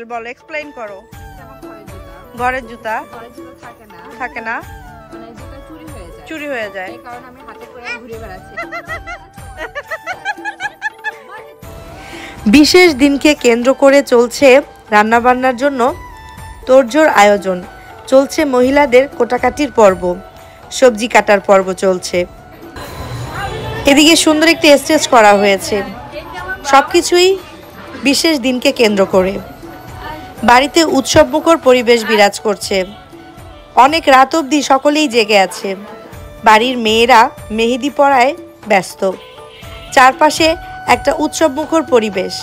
Handle বল, explain করো। ঘরের জুতা থাকে না, চুরি হয়ে যায়। বিশেষ দিনকে কেন্দ্র করে চলছে রান্নাবান্নার জন্য তোড়জোড় আয়োজন। চলছে মহিলাদের কোটাকাটির পর্ব, সবজি কাটার পর্ব চলছে। এদিকে সুন্দর একটি স্টেজ করা হয়েছে, সবকিছুই বিশেষ দিনকে কেন্দ্র করে। বাড়িতে উৎসবমুখর পরিবেশ বিরাজ করছে। অনেক রাত অবধি সকলেই জেগে আছে। বাড়ির মেয়েরা মেহেদি পরায় ব্যস্ত। চারপাশে একটা উৎসবমুখর পরিবেশ।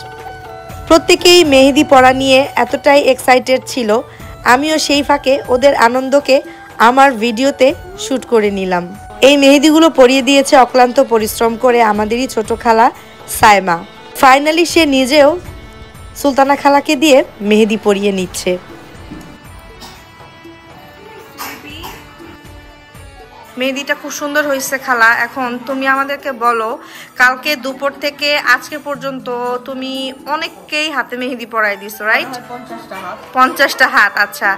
প্রত্যেকেই মেহেদি পরা নিয়ে এতটাই এক্সাইটেড ছিল, আমিও সেই ফাঁকে ওদের আনন্দকে আমার ভিডিওতে শ্যুট করে নিলাম। এই মেহেদিগুলো পরিয়ে দিয়েছে অক্লান্ত পরিশ্রম করে আমাদেরই ছোট খালা সাইমা। ফাইনালি সে নিজেও সুলতানা খালাকে দিয়ে মেহেদি পরিয়ে নিচ্ছে। মেহেদিটা খুব সুন্দর হয়েছে খালা। এখন তুমি আমাদেরকে বলো, কালকে দুপুর থেকে আজকে পর্যন্ত তুমি অনেককেই হাতে মেহেদি পরাই দিছো, রাইট? 50টা হাত। আচ্ছা,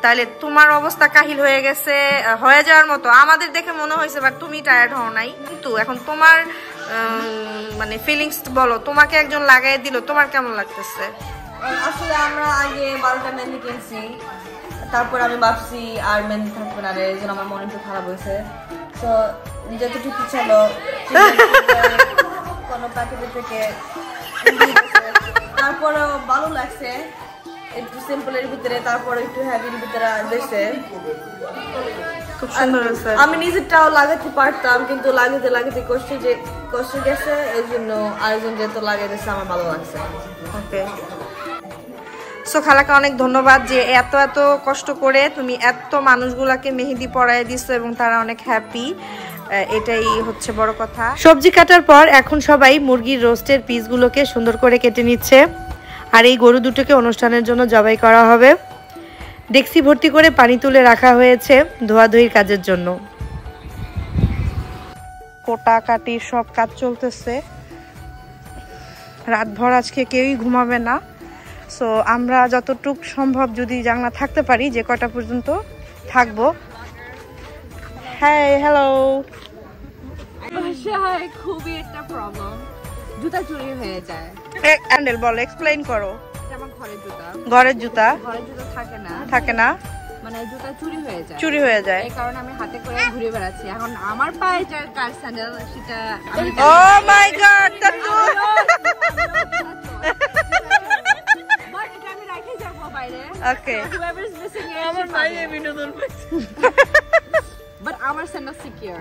তাহলে তোমার অবস্থা কাহিল হয়ে গেছে, হয়ে যাওয়ার মতো আমাদের দেখে মনে হয়েছে, বাট তুমি টায়ার্ড হও নাই। কিন্তু এখন তোমার মানে ফিলিংস বলো, তোমাকে একজন লাগাই দিল, তোমার কেমন লাগতেছে? আসলে আমরা আগে 12টা মেহেদি কিনছি, তারপর আমি ভাবছি আর মেহেদি থাকবে না, এই জন্য আমার মন একটু খারাপ হয়েছে। তো যতটুকু ছিল কোনো প্যাকেট থেকে, তারপরে ভালো লাগছে, একটু সিম্পলের ভিতরে, তারপর একটু হেভির ভিতরে দিয়েছে। খুব সুন্দর হয়েছে। আমি নিজেরটাও লাগাতে পারতাম, কিন্তু লাগাতে লাগাতে কষ্ট গেছে, এই জন্য আরেকজন যেহেতু লাগিয়ে দিয়েছে আমার ভালো লাগছে। ওকে, সো খালাকে অনেক ধন্যবাদ যে এত এত কষ্ট করে তুমি এত মানুষগুলাকে মেহেদি পরায় দিছো এবং তারা অনেক হ্যাপি, এটাই হচ্ছে বড় কথা। সবজি কাটার পর এখন সবাই মুরগির রোস্টের পিসগুলোকে সুন্দর করে কেটে নিচ্ছে। আর এই গরু দুটোকে অনুষ্ঠানের জন্য জবাই করা হবে। ডেক্সি ভর্তি করে পানি তুলে রাখা হয়েছে ধোয়াধুয়ির কাজের জন্য। কোটাকাটির সব কাজ চলতেছে। রাতভর আজকে কেউই ঘুমাবে না। সো আমরা যতটুকু সম্ভব যদি জানলা থাকতে পারি, যে কটা পর্যন্ত থাকবো। হ্যাঁ, হ্যালো। খুবই একটা প্রবলেম, জুতা চুরি হয়ে যায়। হ্যান্ডেল বল, এক্সপ্লেইন করো। যেমন ঘরের জুতা থাকে না, মানে জুতা চুরি হয়ে যায়। এই কারণে আমি হাতে করে ঘুরে বেড়াচ্ছি। এখন আমার পায়ে যে কার স্যান্ডেল, সেটা আমি ও মাই গড, তাতু আমি রাখে যাব বাইরে। ওকে, whoever is missing it, আমার পায়ে বিনোদন পাচ্ছে, বাট আমার স্যান্ডেল সিকিউর।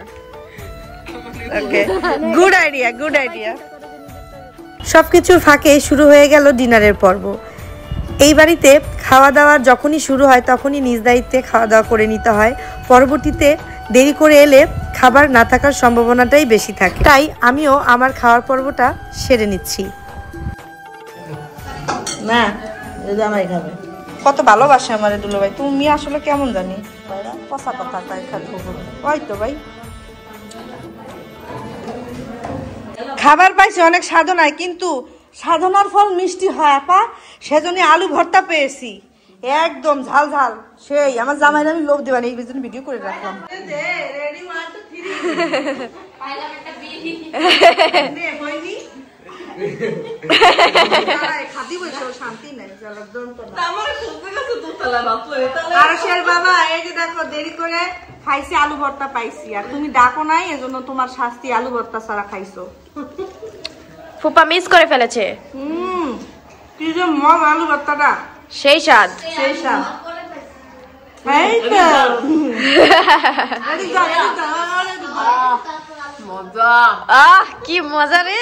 ওকে, গুড আইডিয়া, গুড আইডিয়া। সবকিছুর ফাঁকে শুরু হয়ে গেল ডিনারের পর্ব। এই বাড়িতে খাওয়া দাওয়া যখনই শুরু হয় তখনই নিজ দায়িত্বে খাওয়া দাওয়া করে নিতে হয়। পরবর্তীতে দেরি করে এলে খাবার না থাকার সম্ভাবনাটাই বেশি থাকে, তাই আমিও আমার খাওয়ার পর্বটা সেরে নিচ্ছি। না, জামাই খাবে। কত ভালোবাসে আমার দুলো ভাই, তুমি আসলে কেমন জানি কথা কথা তাই খাবো। ওই তো ভাই, খাবার পাইছি অনেক সাধনায়, কিন্তু সাধনার ফল মিষ্টি হয় আপা। সেজন্য আলু ভর্তা পেয়েছি, একদম ঝাল ঝাল সেই। আমার জামাইরা আমি লোভ দেবানি, এই জন্য ভিডিও করে রাখলাম। বাবা এই যে দেখো, দেরি করে খাইছি, আলু ভর্তা পাইছি, আর তুমি ডাকো নাই, এজন্য তোমার শাস্তি, আলু ভর্তা ছাড়া খাইছো। ফুপা মিস করে ফেলেছে। কি যে মজা আলু ভর্তাটা, সেই স্বাদ, সেই স্বাদ। এই তো কি মজা রে,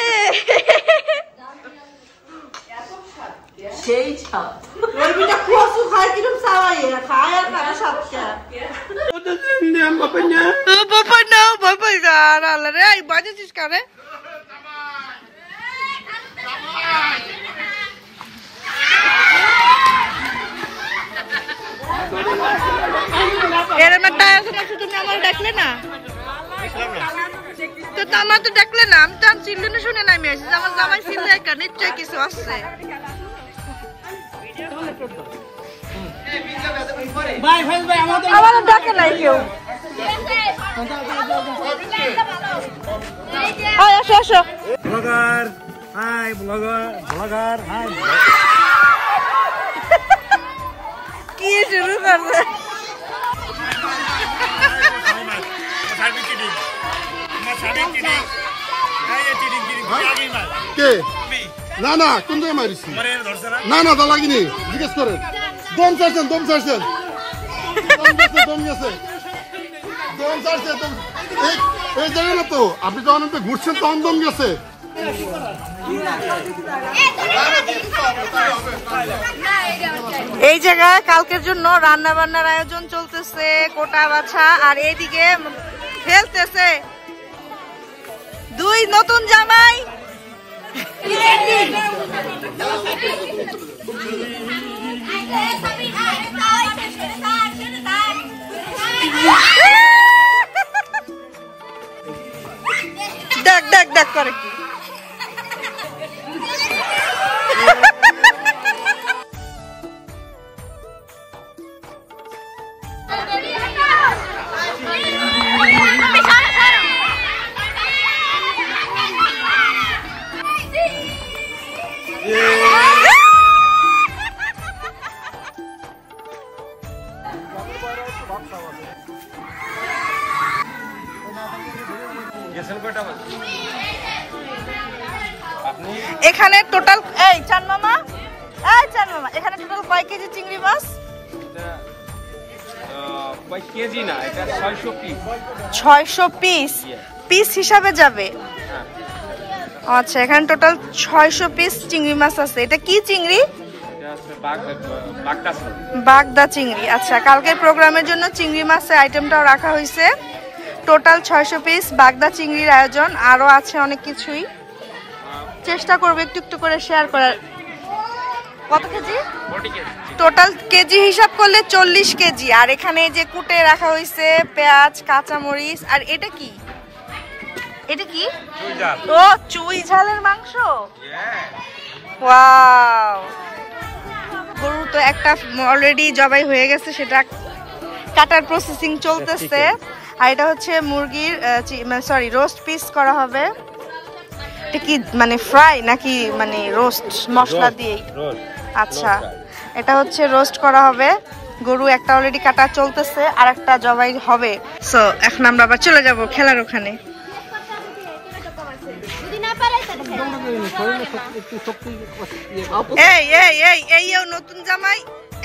সেই স্বাদ। ওই বিটা কুয়াশু খায় কিরম সাওয়াই খায়, আর কাটা সাত কে বাবা না বাবা গার আলা রে, এই বাজেছিস কারে? এর মধ্যে আছে না, শুধু আমার ডাকলে না তো, আমার তো ডাকলে না, আমি তো চিল্লুনে শুনে নামি আসি, আমার জামাই চিল্লে একটা নিশ্চয় কিছু আসছে। আমাদের ডাকে নাই কেউ। আসো আসো। Blogger hi, blogger hi. কি শুরু করবে? কে? না না কোন জায়গায় মারিছি? না না তা লাগিনি, জিজ্ঞেস করেন। দম ছাড়ছেন, দম ছাড়ছেন, দম গেছে। এই জায়গায় না তো, আপনি যখন ঘুরছেন তখন দম গেছে। এই জায়গায় কালকের জন্য রান্না বান্নার আয়োজন চলতেছে, কোটা বাছা, আর এইদিকে খেলতেছে দুই নতুন জামাই। দেখ দেখ দেখ করে কি। এখানে টোটাল এই চান মামা এখানে টোটাল কয় কেজি চিংড়ি মাছ? কেজি না, এটা 600 পিস। 600 পিস পিস হিসাবে যাবে। আচ্ছা, এখানে টোটাল 600 পিস চিংড়ি মাছ আছে। এটা কি চিংড়ি? এটা আছে বাগদা চিংড়ি। বাগদা চিংড়ি। আচ্ছা, কালকের প্রোগ্রামের জন্য চিংড়ি মাছের আইটেমটাও রাখা হয়েছে। টোটাল 600 পিস বাগদা চিংড়ির আয়োজন। আরো আছে অনেক কিছুই, চেষ্টা করবো একটু একটু করে শেয়ার করার। কত কেজি? 40 কেজি। টোটাল কেজি হিসাব করলে 40 কেজি। আর এখানে যে কুটে রাখা হয়েছে পেঁয়াজ, কাঁচামরিচ। আর এটা কি? এটা কি? ও চুই ঝালের মাংস। ওয়াও! গরু তো একটা অলরেডি জবাই হয়ে গেছে, সেটা কাটার প্রসেসিং চলতেছে। আর এটা হচ্ছে মুরগির সরি রোস্ট পিস করা হবে। এটা কি মানে ফ্রাই নাকি মানে রোস্ট মশলা দিয়ে? আচ্ছা, এটা হচ্ছে রোস্ট করা হবে। গরু একটা অলরেডি কাটা চলতেছে, আর একটা জবাই হবে। সো এখন আমরা আবার চলে যাব খেলার ওখানে। এই এই এই এইও নতুন জামাই,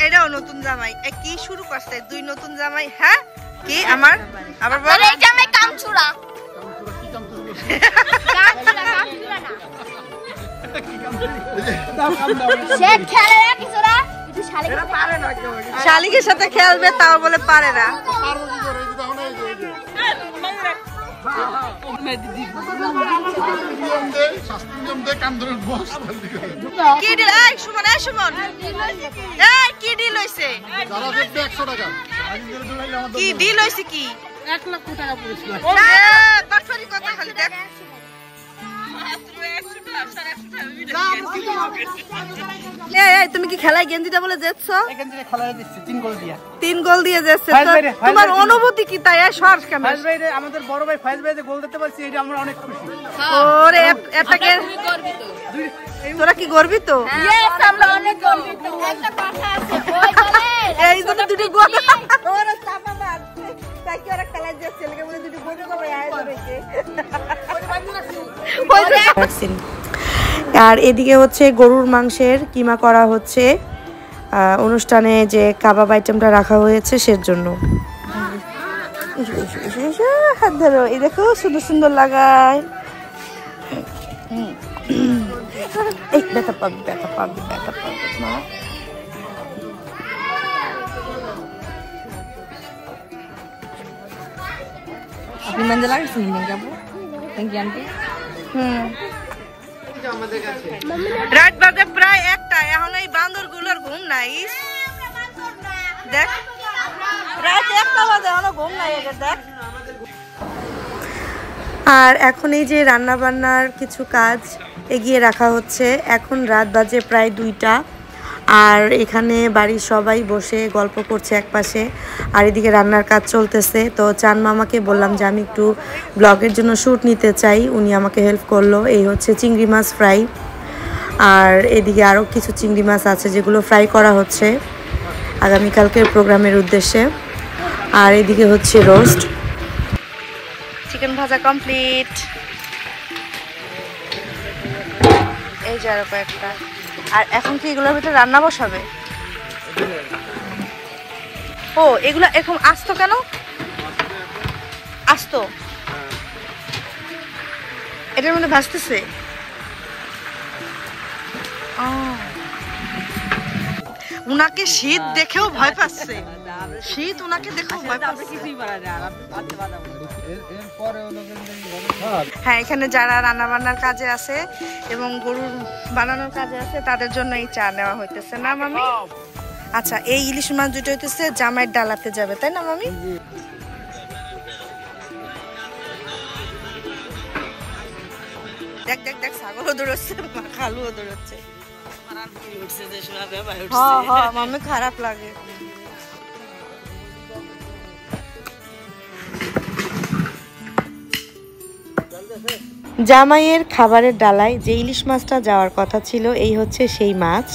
এটাও নতুন জামাই। কি শুরু করছে দুই নতুন জামাই? হ্যাঁ কি আমার আবার বল। এই জামাই কামচুরা। শালিকের সাথে খেলবে, তাও বলে পারে না। কি ডিল? এই সুমন, এই সুমন, এই কি ডিল হইছে? কি ডিল হইছে? কি 1 লক্ষ টাকা পুরস্কার? বাটফারি কথা খালি দেখ। তুমি কি খেলায় গেঞ্জিটা বলে যাচ্ছো? তিন গোল দিয়ে যাচ্ছে। তোমার অনুভূতি কি? তাই আমাদের বড় ভাই ফাইজ ভাই যে গোল দিতে পারছি, এটা আমরা অনেক খুশি। ওরে এটাকে তোরা কি গর্বিত? আমরা অনেক গর্বিত। একটা কথা আছে, ওই বলে এই জন্য দুটো গোল। ওরে চাপা মার, তাই কি ওরা খেলায় যাচ্ছে, ছেলেকে বলে দুটো গোল করে আয় ধরেছে। আর এদিকে হচ্ছে গরুর মাংসের কিমা করা হচ্ছে অনুষ্ঠানে যে কাবাব আইটেমটা রাখা হয়েছে সেজন্য। হাত ধরো, এই দেখো সুন্দর সুন্দর লাগায়। এই ব্যথা পাবি, ব্যথা পাবি, ব্যথা পাবি মা। আপনি মঞ্জা লাগাচ্ছেন যাবো? Thank you aunty. রাত বাজে প্রায় 1টা, এখন এই বান্দর গুলোর ঘুম নাই। দেখ রাত 1টা বাজে, এখনো ঘুম নাই এদের। দেখ। আর এখন এই যে রান্না বান্নার কিছু কাজ এগিয়ে রাখা হচ্ছে। এখন রাত বাজে প্রায় 2টা। আর এখানে বাড়ির সবাই বসে গল্প করছে একপাশে, আর এদিকে রান্নার কাজ চলতেছে। তো চান মামাকে বললাম যে আমি একটু ব্লগের জন্য শ্যুট নিতে চাই, উনি আমাকে হেল্প করলো। এই হচ্ছে চিংড়ি মাছ ফ্রাই, আর এদিকে আরও কিছু চিংড়ি মাছ আছে যেগুলো ফ্রাই করা হচ্ছে আগামীকালকের প্রোগ্রামের উদ্দেশ্যে। আর এদিকে হচ্ছে রোস্ট। চিকেন ভাজা কমপ্লিট। এই যে আরো কয়েকটা। আর এখন কি এগুলোর ভিতরে রান্না বসাবে? ও এগুলো এরকম আস্ত কেন? আস্ত এটার মধ্যে ভাজতেছে। উনাকে শীত দেখেও ভয় পাচ্ছে, শীত উনাকে দেখেও ভয় পাচ্ছে। হ্যাঁ, এখানে যারা রান্না বান্নার কাজে আছে এবং গরু বানানোর কাজে আছে তাদের জন্য এই চা নেওয়া হইতেছে না মামি? আচ্ছা, এই ইলিশ মাছ দুটো হইতেছে জামাইয়ের ডালাতে যাবে, তাই না মামি? দেখ দেখ দেখ, ছাগলও দৌড়চ্ছে, খালুও দৌড়চ্ছে। মামি খারাপ লাগে। জামাইয়ের খাবারের ডালায় যে ইলিশ মাছটা যাওয়ার কথা ছিল, এই হচ্ছে সেই মাছ।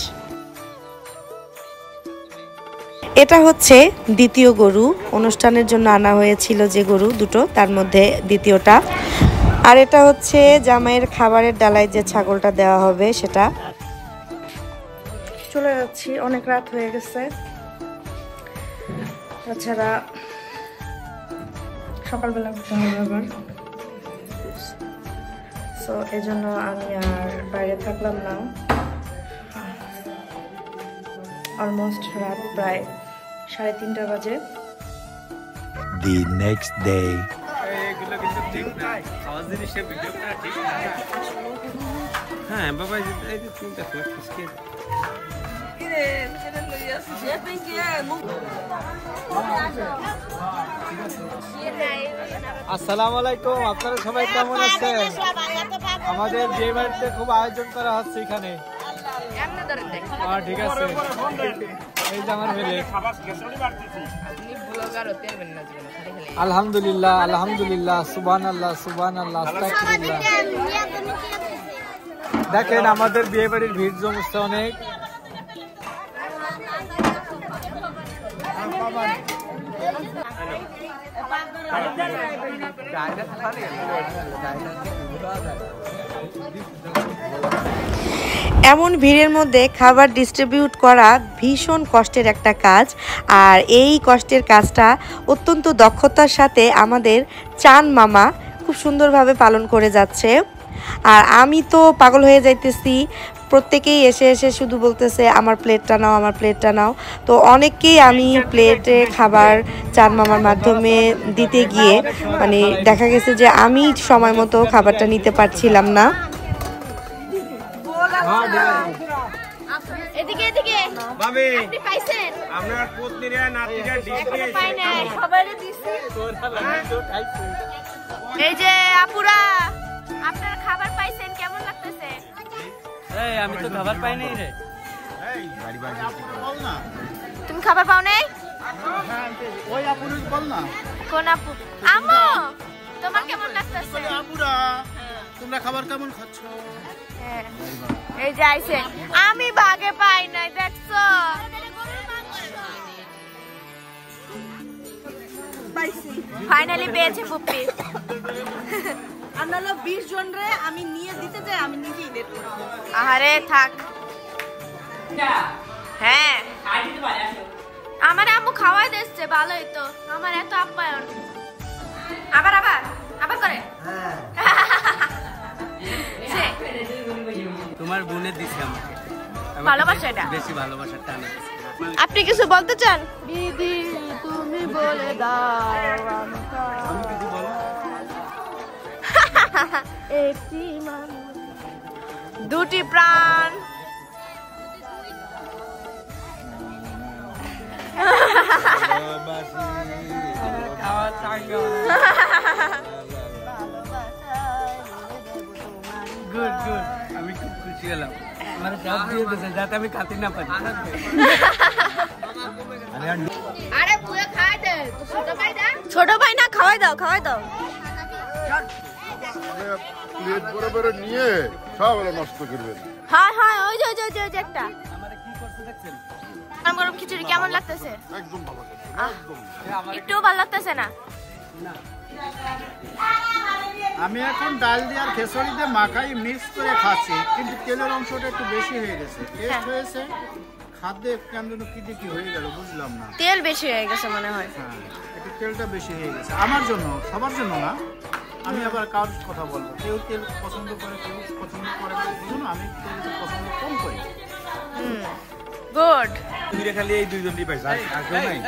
এটা হচ্ছে দ্বিতীয় গরু, অনুষ্ঠানের জন্য আনা হয়েছিল যে গরু দুটো, তার মধ্যে দ্বিতীয়টা। আর এটা হচ্ছে জামাইয়ের খাবারের ডালায় যে ছাগলটা দেওয়া হবে সেটা। চলে যাচ্ছি, অনেক রাত হয়ে গেছে। তাছাড়া সকালবেলা উঠতে হবে আবার, সো এজন্য আমি আর বাইরে থাকলাম না। অলমোস্ট রাত প্রায় 3:30 বাজে। The next day. এগুলো কিন্তু ঠিক না, খাওয়া জিনিসের ভিডিও করা ঠিক না। হ্যাঁ বাবা, এই যে চিন্তা করছিস কি? আসসালামু আলাইকুম, আপনারা সবাই কেমন আছেন? আমাদের বিয়ে বাড়িতে খুব আয়োজন করা হচ্ছে এখানে। ঠিক আছে, এই যে আমার মেয়ে। আলহামদুলিল্লাহ আলহামদুলিল্লাহ, সুবহানাল্লাহ সুবহানাল্লাহ, আস্তাগফিরুল্লাহ। দেখেন আমাদের বিয়ে বাড়ির ভিড় জমছে অনেক। এমন ভিড়ের মধ্যে খাবার ডিস্ট্রিবিউট করা ভীষণ কষ্টের একটা কাজ, আর এই কষ্টের কাজটা অত্যন্ত দক্ষতার সাথে আমাদের চান মামা খুব সুন্দরভাবে পালন করে যাচ্ছে। আর আমি তো পাগল হয়ে যাইতেছি, প্রত্যেকেই এসে এসে শুধু বলতেছে আমার প্লেটটা নাও, আমার প্লেটটা নাও। তো অনেককেই আমি প্লেটে খাবার চান মামার মাধ্যমে দিতে গিয়ে মানে দেখা গেছে যে আমি সময় মতো খাবারটা নিতে পারছিলাম না। এদিকে এদিকে ভাবি, আপনি পাইছেন? আপনার পত্নীরা নাতিরা ডিশ এখনো পাই নাই। দিয়েছে। সবাইরে দিছি। এই যে আপুরা, আপনারা খাবার পাইছেন, কেমন লাগতেছে? এই আমি তো খাবার পাই নাই রে। তুমি খাবার পাও নাই? ওই আপুরে বল না। কোন আপু? আম্মু, তোমার কেমন লাগতেছে? আপুরা, তোমরা খাবার কেমন খাচ্ছ? হ্যাঁ, এই যে আইছে। আমি ভাগে পাই নাই, দেখছো? ফাইনালি পেয়েছে পুপ্পি। আমরা 20 জন রে আমি নিয়ে দিতে যাই, আমি নিজেই লেট করব। আরে থাক। হ্যাঁ, আমার আম্মু খাওয়াই দিচ্ছে, ভালোই তো। আমার এত আপ্যায়ন। আবার আবার আবার করে। তোমার বোনের দিছি আমাকে, ভালোবাসা এটা বেশি ভালোবাসার টানে। আপনি কিছু বলতে চান? দিদি তুমি বলে দাও একটি মানুষ দুটি প্রাণ। গুড গুড, আমি খুব খুশি হলাম আমার চাপ দিয়ে দিয়েছে যাতে আমি খাতি না পারি আরে পুরো খাওয়াই দে ছোট ভাই না খাওয়াই দাও প্লেট বরাবর নিয়ে সব নষ্ট করবেন। হ্যাঁ হ্যাঁ ওই যে একটা গরম খিচুড়ি কেমন লাগতেছে? একদম ভালো লাগছে, একদম। একটু ভালো লাগতেছে না? আমি এখন ডাল দিয়ে আর খেসড়ি দিয়ে মাখাই মিক্স করে খাচ্ছি, কিন্তু তেলের অংশটা একটু বেশি হয়ে গেছে। টেস্ট হয়েছে, খাদ্যে কেন যেন কি দিয়ে কি হয়ে গেল বুঝলাম না। তেল বেশি হয়ে গেছে মনে হয়। হ্যাঁ, একটু তেলটা বেশি হয়ে গেছে আমার জন্য, সবার জন্য না। আমি আবার কারোর কথা বলবো, কেউ তেল পছন্দ করে কেউ পছন্দ করে না, এই জন্য আমি তেল পছন্দ কম করি। গুড। তুমি খালি এই দুইজনই পাইছ আর কেউ নাই।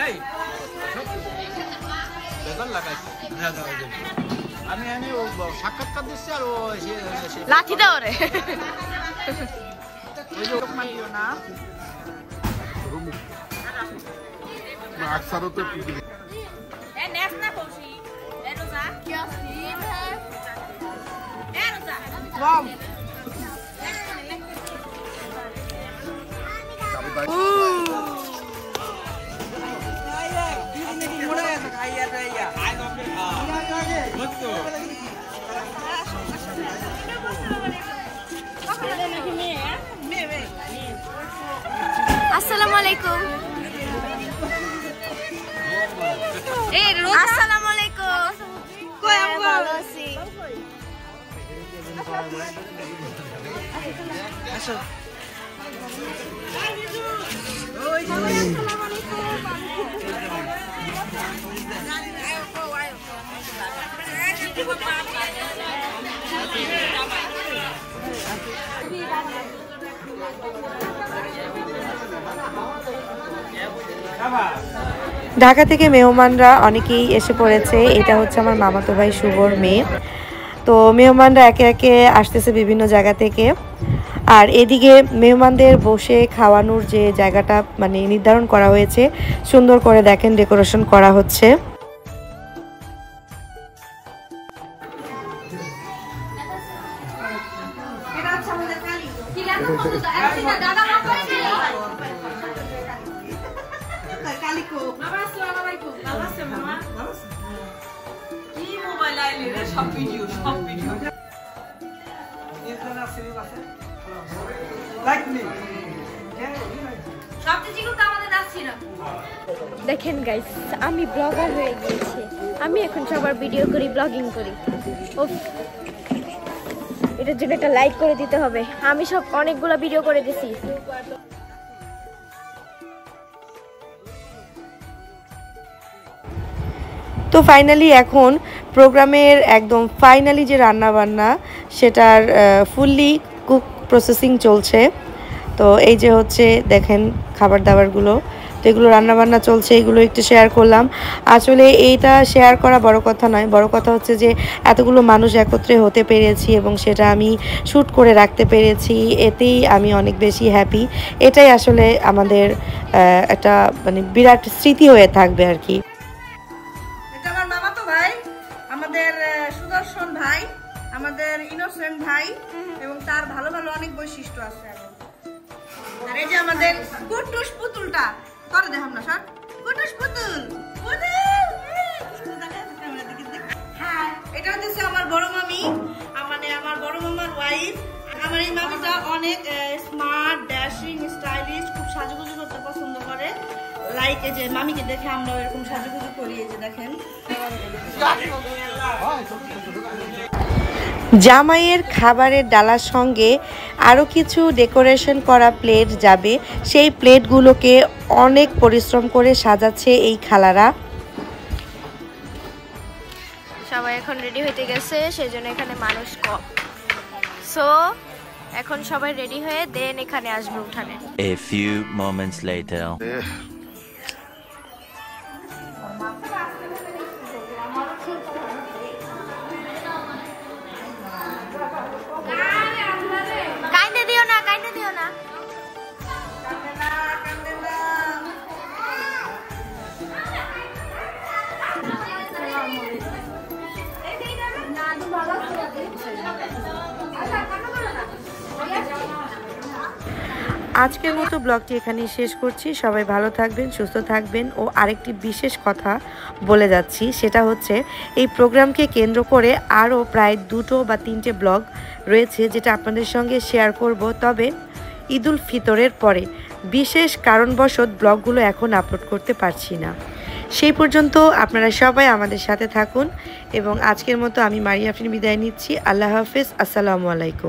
আমি এনে ও সাক্ষাৎকার দিচ্ছি আর ও লাঠি দাও রে। না আকসারও তো একটু দিবি। আসসালামু আলাইকুম। আসসালামু আলাইকুম। কই আমগো? ভালো আছি। আসো। ঢাকা থেকে মেহমানরা অনেকেই এসে পড়েছে। এটা হচ্ছে আমার মামাতো ভাই শুভর মেয়ে। তো মেহমানরা একে একে আসতেছে বিভিন্ন জায়গা থেকে। আর এদিকে মেহমানদের বসে খাওয়ানোর যে জায়গাটা মানে নির্ধারণ করা হয়েছে, সুন্দর করে দেখেন ডেকোরেশন করা হচ্ছে। দেখেন গাইস, আমি ব্লগার হয়ে গিয়েছি। আমি এখন সবার ভিডিও করি, ব্লগিং করি। উফ, এটার জন্য একটা লাইক করে দিতে হবে। আমি সব অনেকগুলো ভিডিও করে দিছি। তো ফাইনালি এখন প্রোগ্রামের একদম ফাইনালি যে রান্নাবান্না সেটার ফুললি কুক প্রসেসিং চলছে। তো এই যে হচ্ছে দেখেন খাবার দাবারগুলো, তো এগুলো রান্নাবান্না চলছে, এগুলো একটু শেয়ার করলাম। আসলে এইটা শেয়ার করা বড় কথা নয়, বড় কথা হচ্ছে যে এতগুলো মানুষ একত্রে হতে পেরেছি এবং সেটা আমি শ্যুট করে রাখতে পেরেছি, এতেই আমি অনেক বেশি হ্যাপি। এটাই আসলে আমাদের একটা মানে বিরাট স্মৃতি হয়ে থাকবে আর কি। এটা আমার মামাতো ভাই, আমাদের সুদর্শন ভাই, আমাদের ইনোসেন্ট ভাই, এবং তার ভালো ভালো অনেক বৈশিষ্ট্য আছে। আর এই যে আমাদের কুটুস পুতুলটা করে দেখাম না স্যার, কুটুস পুতুল হ্যাঁ, এটা হচ্ছে আমার বড় মামি, মানে আমার বড় মামার ওয়াইফ। আমার এই মামিটা অনেক স্মার্ট, ড্যাশিং, স্টাইলিশ, খুব সাজুগুজু করতে পছন্দ করে। লাইক এই যে মামিকে দেখে আমরা এরকম সাজুগুজু করি। এই যে দেখেন জামাইয়ের খাবারের ডালার সঙ্গে আরও কিছু ডেকোরেশন করা প্লেট যাবে। সেই প্লেটগুলোকে অনেক পরিশ্রম করে সাজাচ্ছে এই খালারা। সবাই এখন রেডি হইতে গেছে, সেজন্য এখানে মানুষ কম। সো এখন সবাই রেডি হয়ে দেন এখানে আসবে উঠানে। A few moments later. কাইন্দে দিও না, কাইন্দে দিও না। আজকের মতো ব্লগটি এখানেই শেষ করছি। সবাই ভালো থাকবেন, সুস্থ থাকবেন। ও আরেকটি বিশেষ কথা বলে যাচ্ছি, সেটা হচ্ছে এই প্রোগ্রামকে কেন্দ্র করে আরও প্রায় 2 বা 3টে ব্লগ রয়েছে, যেটা আপনাদের সঙ্গে শেয়ার করব, তবে ঈদুল ফিতরের পরে। বিশেষ কারণবশত ব্লগগুলো এখন আপলোড করতে পারছি না। সেই পর্যন্ত আপনারা সবাই আমাদের সাথে থাকুন এবং আজকের মতো আমি মারিয়া আফরিন বিদায় নিচ্ছি। আল্লাহ হাফেজ, আসসালামু আলাইকুম।